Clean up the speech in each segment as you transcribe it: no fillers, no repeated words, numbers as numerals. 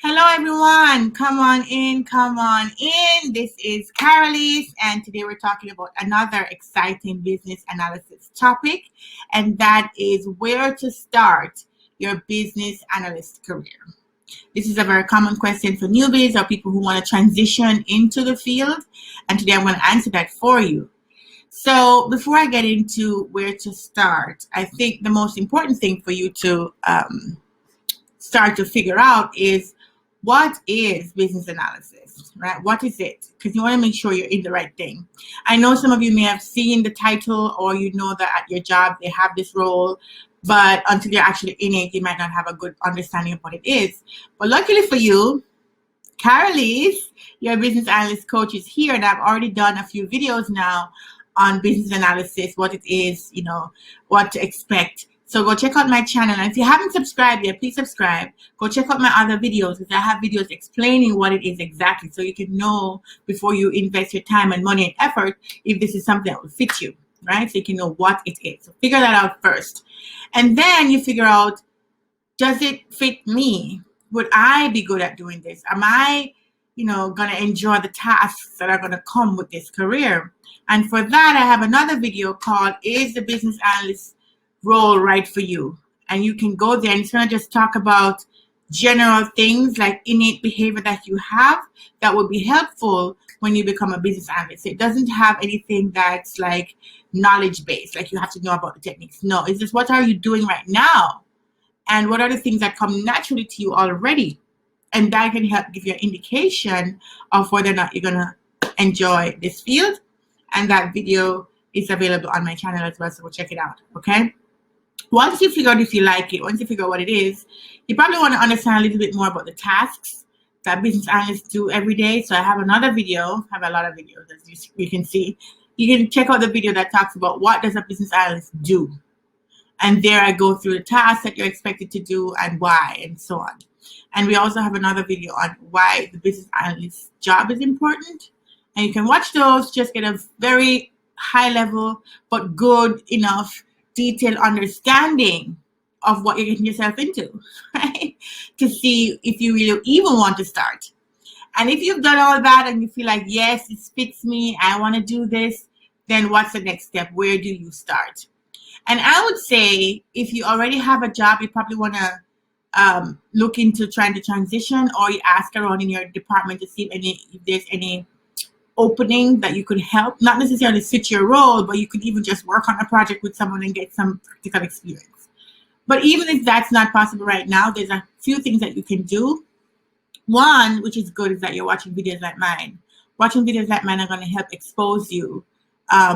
Hello, everyone. Come on in. Come on in. This is Karaleise, and today we're talking about another exciting business analysis topic, and that is where to start your business analyst career. This is a very common question for newbies or people who want to transition into the field, and today I'm going to answer that for you. So before I get into where to start, I think the most important thing for you to start to figure out is, what is business analysis, right? What is it? Because you want to make sure you're in the right thing. I know some of you may have seen the title, or you know that at your job they have this role, but until you're actually in it, you might not have a good understanding of what it is. But luckily for you, Karaleise, your business analyst coach, is here, and I've already done a few videos now on business analysis, what it is, what to expect. So go check out my channel, and if you haven't subscribed yet, please subscribe. Go check out my other videos, because I have videos explaining what it is exactly, so you can know before you invest your time and money and effort if this is something that will fit you, right? So you can know what it is. So figure that out first, and then you figure out, does it fit me? Would I be good at doing this? Am I, gonna enjoy the tasks that are gonna come with this career? And for that, I have another video called "Is the Business Analyst Role Right for You?" And you can go there, and it's going to just talk about general things like innate behavior that you have that will be helpful when you become a business analyst. It doesn't have anything that's like knowledge based, like you have to know about the techniques. No, it's just, what are you doing right now, and what are the things that come naturally to you already, and that can help give you an indication of whether or not you're going to enjoy this field. And that video is available on my channel as well, so go check it out. Okay, once you figure out if you like it, once you figure out what it is, you probably want to understand a little bit more about the tasks that business analysts do every day. So I have another video, I have a lot of videos, as you can see. You can check out the video that talks about what does a business analyst do, and there I go through the tasks that you're expected to do and why, and so on. And we also have another video on why the business analyst job is important, and you can watch those, just get a very high level but good enough detailed understanding of what you're getting yourself into, right? To see if you really even want to start. And if you've done all that and you feel like, yes, this fits me, I want to do this, then what's the next step? Where do you start? And I would say, if you already have a job, you probably want to look into trying to transition, or you ask around in your department to see if there's any opening that you could help, not necessarily fit your role, but you could even just work on a project with someone and get some practical experience. But even if that's not possible right now, there's a few things that you can do. One, which is good, is that you're watching videos like mine. Watching videos like mine are going to help expose you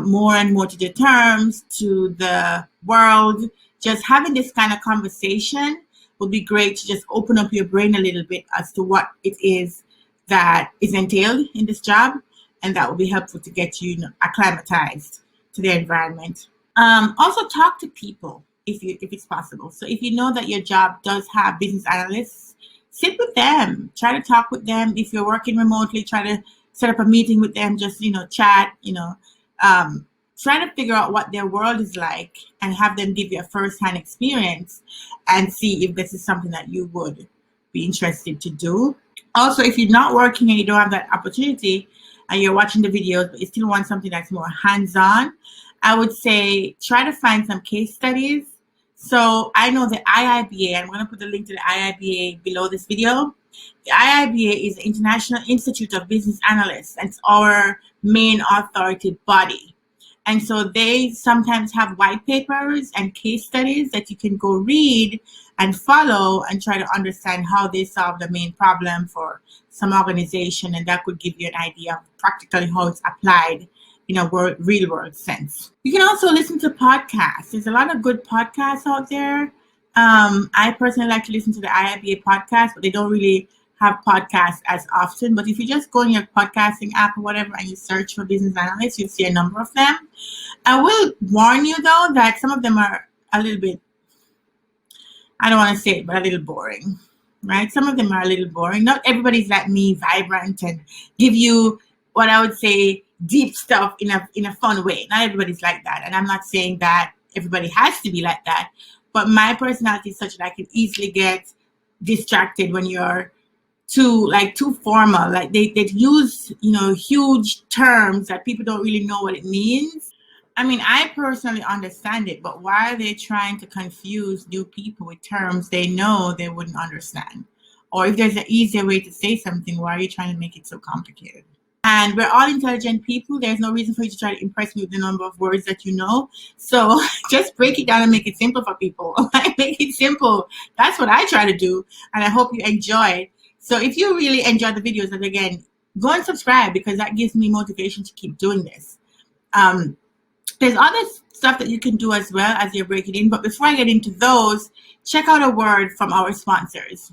more and more to the terms, to the world. Just having this kind of conversation will be great to just open up your brain a little bit as to what it is that is entailed in this job. And that will be helpful to get you, acclimatized to their environment. Also, talk to people if it's possible. So if you know that your job does have business analysts, sit with them. Try to talk with them. If you're working remotely, try to set up a meeting with them. Just chat. Try to figure out what their world is like and have them give you a first-hand experience and see if this is something that you would be interested to do. Also, if you're not working and you don't have that opportunity, and you're watching the videos, but you still want something that's more hands-on, I would say try to find some case studies. So I know the IIBA, I'm going to put the link to the IIBA below this video. The IIBA is the International Institute of Business Analysts, and it's our main authority body. And so they sometimes have white papers and case studies that you can go read and follow and try to understand how they solve the main problem for some organization, and that could give you an idea of practically how it's applied in a real world sense. You can also listen to podcasts. There's a lot of good podcasts out there. I personally like to listen to the IIBA podcast, but they don't really have podcasts as often. But if you just go in your podcasting app or whatever and you search for business analysts, you'll see a number of them. I will warn you though that some of them are a little bit, I don't want to say it, but a little boring, right? Some of them are a little boring. Not everybody's like me, vibrant and give you what I would say deep stuff in a fun way. Not everybody's like that. And I'm not saying that everybody has to be like that, but my personality is such that I can easily get distracted when you're too formal. Like they use, huge terms that people don't really know what it means. I mean, I personally understand it, but why are they trying to confuse new people with terms they know they wouldn't understand? Or if there's an easier way to say something, why are you trying to make it so complicated? And we're all intelligent people. There's no reason for you to try to impress me with the number of words that you know. So just break it down and make it simple for people. Make it simple. That's what I try to do. And I hope you enjoy it. So if you really enjoy the videos, and again, go and subscribe, because that gives me motivation to keep doing this. There's other stuff that you can do as well as you're breaking in. But before I get into those, check out a word from our sponsors.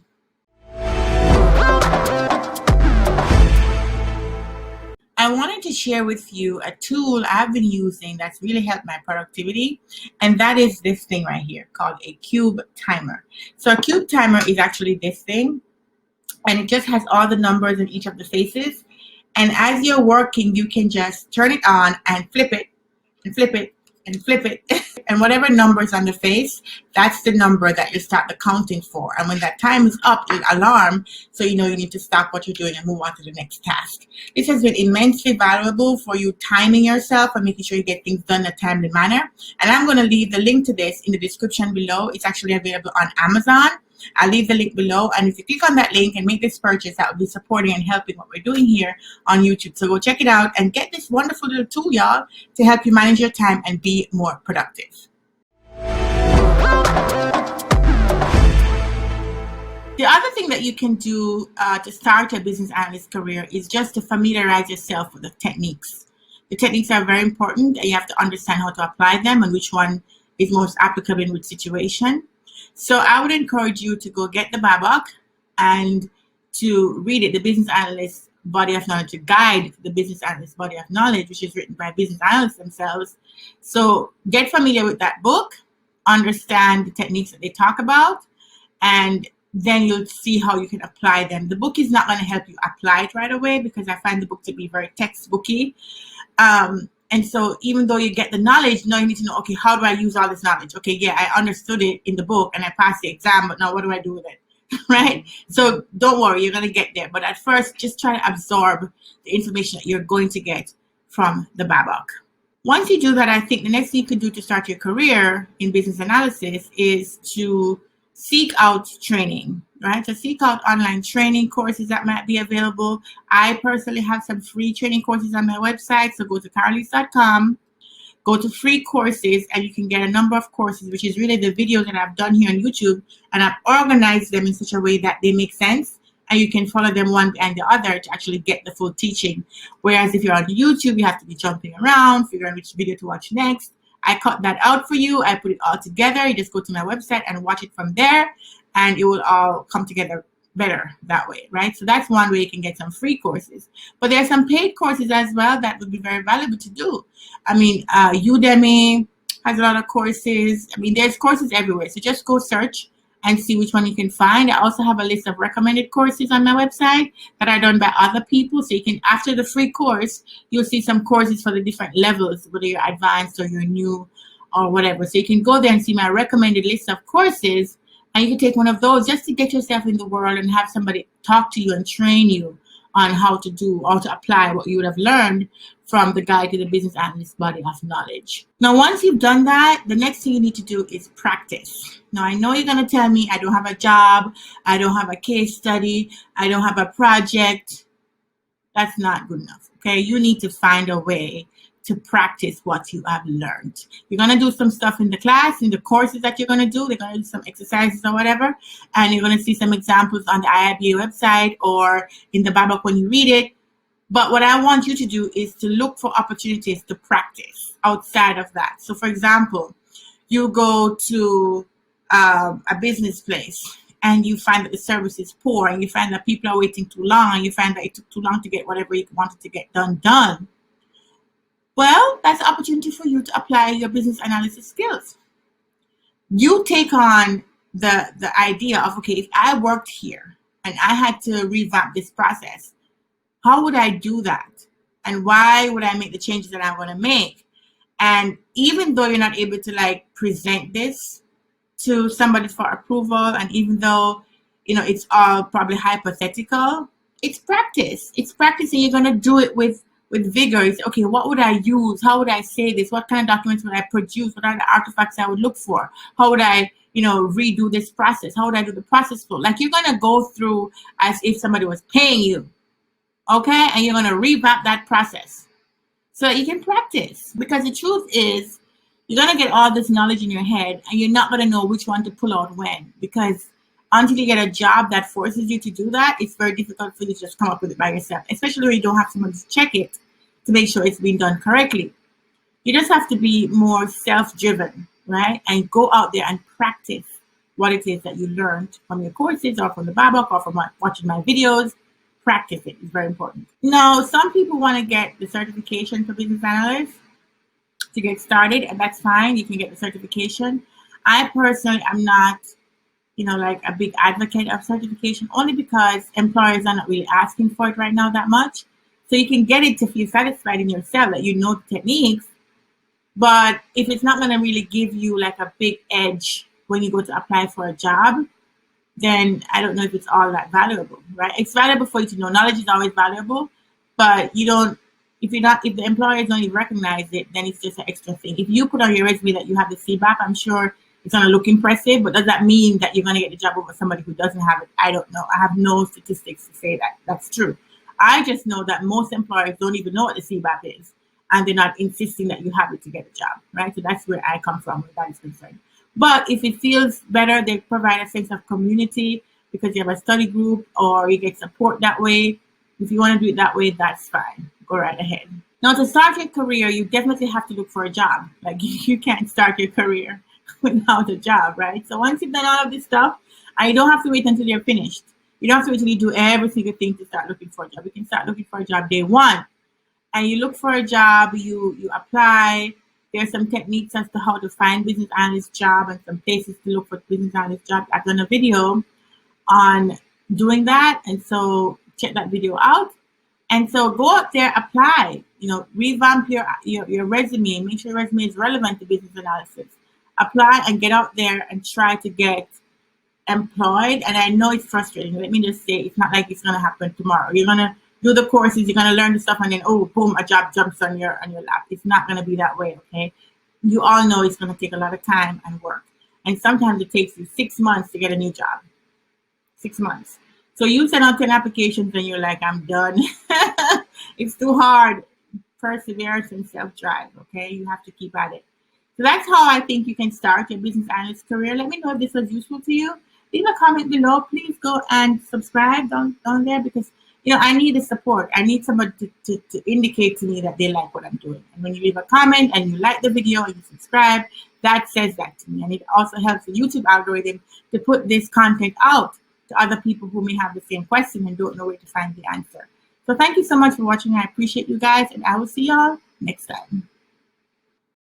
I wanted to share with you a tool I've been using that's really helped my productivity, and that is this thing right here called a cube timer. So a cube timer is actually this thing, and it just has all the numbers in each of the faces. And as you're working, you can just turn it on and flip it and flip it and flip it. And whatever number is on the face, that's the number that you start the counting for. And when that time is up, it'll alarm, so you know you need to stop what you're doing and move on to the next task. This has been immensely valuable for you timing yourself and making sure you get things done in a timely manner. And I'm going to leave the link to this in the description below. It's actually available on Amazon. I'll leave the link below, and if you click on that link and make this purchase, that will be supporting and helping what we're doing here on YouTube. So go check it out and get this wonderful little tool, y'all, to help you manage your time and be more productive. The other thing that you can do to start a business analyst career is just to familiarize yourself with the techniques. The techniques are very important, and you have to understand how to apply them and which one is most applicable in which situation. So I would encourage you to go get the BABOK and to read it, the Business Analyst Body of Knowledge, to guide the Business Analyst Body of Knowledge, which is written by business analysts themselves. So get familiar with that book, understand the techniques that they talk about, and then you'll see how you can apply them. The book is not going to help you apply it right away, because I find the book to be very textbooky. And so even though you get the knowledge, now you need to know, okay, how do I use all this knowledge? Okay, yeah, I understood it in the book and I passed the exam, but now what do I do with it? Right? So don't worry, you're going to get there. But at first, just try to absorb the information that you're going to get from the BABOK. Once you do that, I think the next thing you can do to start your career in business analysis is to seek out training, right? So seek out online training courses that might be available. I personally have some free training courses on my website. So go to careeradvice.com, go to free courses, and you can get a number of courses, which is really the videos that I've done here on YouTube. And I've organized them in such a way that they make sense, and you can follow them one and the other to actually get the full teaching. Whereas if you're on YouTube, you have to be jumping around, figuring which video to watch next. I cut that out for you. I put it all together. You just go to my website and watch it from there, and it will all come together better that way, right? So that's one way you can get some free courses. But there are some paid courses as well that would be very valuable to do. I mean, Udemy has a lot of courses. I mean, there's courses everywhere. So just go search and see which one you can find. I also have a list of recommended courses on my website that are done by other people. So you can, after the free course, you'll see some courses for the different levels, whether you're advanced or you're new or whatever. So you can go there and see my recommended list of courses, and you can take one of those just to get yourself in the world and have somebody talk to you and train you on how to do or to apply what you would have learned from the Guide to the Business Analyst Body of Knowledge. Now, once you've done that, the next thing you need to do is practice. Now, I know you're going to tell me I don't have a job, I don't have a case study, I don't have a project. That's not good enough, okay? You need to find a way to practice what you have learned. You're going to do some stuff in the class, in the courses that you're going to do. They're going to do some exercises or whatever, and you're going to see some examples on the IIBA website or in the BABOK when you read it. But what I want you to do is to look for opportunities to practice outside of that. So, for example, you go to a business place and you find that the service is poor, and you find that people are waiting too long, and you find that it took too long to get whatever you wanted to get done. Well, that's an opportunity for you to apply your business analysis skills. You take on the idea of, okay, if I worked here and I had to revamp this process, how would I do that? And why would I make the changes that I want to make? And even though you're not able to like present this to somebody for approval, and even though it's all probably hypothetical. It's practice. It's practice, and you're gonna do it with vigor. It's okay. What would I use? How would I say this? What kind of documents would I produce? What are the artifacts I would look for? How would I, redo this process? How would I do the process flow? Like you're gonna go through as if somebody was paying you, okay? And you're gonna revamp that process so that you can practice. Because the truth is, you're gonna get all this knowledge in your head, and you're not gonna know which one to pull out when. Because until you get a job that forces you to do that, it's very difficult for you to just come up with it by yourself, especially when you don't have someone to check it to make sure it's being done correctly. You just have to be more self-driven, right? And go out there and practice what it is that you learned from your courses or from the Bible or from watching my videos. Practice it. It's very important. Now, some people want to get the certification for business analysts to get started, and that's fine. You can get the certification. I personally am not like a big advocate of certification, only because employers are not really asking for it right now that much. So you can get it to feel satisfied in yourself that you know the techniques, but if it's not going to really give you like a big edge when you go to apply for a job, then I don't know if it's all that valuable, right? It's valuable for you to know. Knowledge is always valuable, but if the employers don't even recognize it, then it's just an extra thing. If you put on your resume that you have the CBAP, I'm sure it's going to look impressive, but does that mean that you're going to get the job over somebody who doesn't have it? I don't know. I have no statistics to say that that's true. I just know that most employers don't even know what the CBAP is, and they're not insisting that you have it to get a job, right? So that's where I come from, where that is concerned. But if it feels better, they provide a sense of community because you have a study group or you get support that way. If you want to do it that way, that's fine. Go right ahead. Now, to start your career, you definitely have to look for a job. Like you can't start your career without a job, right? So once you've done all of this stuff, and you don't have to wait until you're finished. You don't have to wait until you do every single thing to start looking for a job. You can start looking for a job day one. And you look for a job, you apply. There's some techniques as to how to find business analyst job and some places to look for business analyst job. I've done a video on doing that. And so check that video out. And so go out there, apply, revamp your resume, make sure your resume is relevant to business analysis. Apply and get out there and try to get employed. And I know it's frustrating. Let me just say, it's not like it's going to happen tomorrow. You're going to do the courses, you're going to learn the stuff, and then, oh, boom, a job jumps on your lap. It's not going to be that way, okay? You all know it's going to take a lot of time and work. And sometimes it takes you 6 months to get a new job. 6 months. So you send out 10 applications and you're like, I'm done. It's too hard. Perseverance and self-drive, okay? You have to keep at it. So that's how I think you can start your business analyst career. Let me know if this was useful to you. Leave a comment below. Please go and subscribe down there because, I need the support. I need somebody to indicate to me that they like what I'm doing. And when you leave a comment and you like the video and you subscribe, that says that to me. And it also helps the YouTube algorithm to put this content out to other people who may have the same question and don't know where to find the answer. So thank you so much for watching. I appreciate you guys, and I will see y'all next time.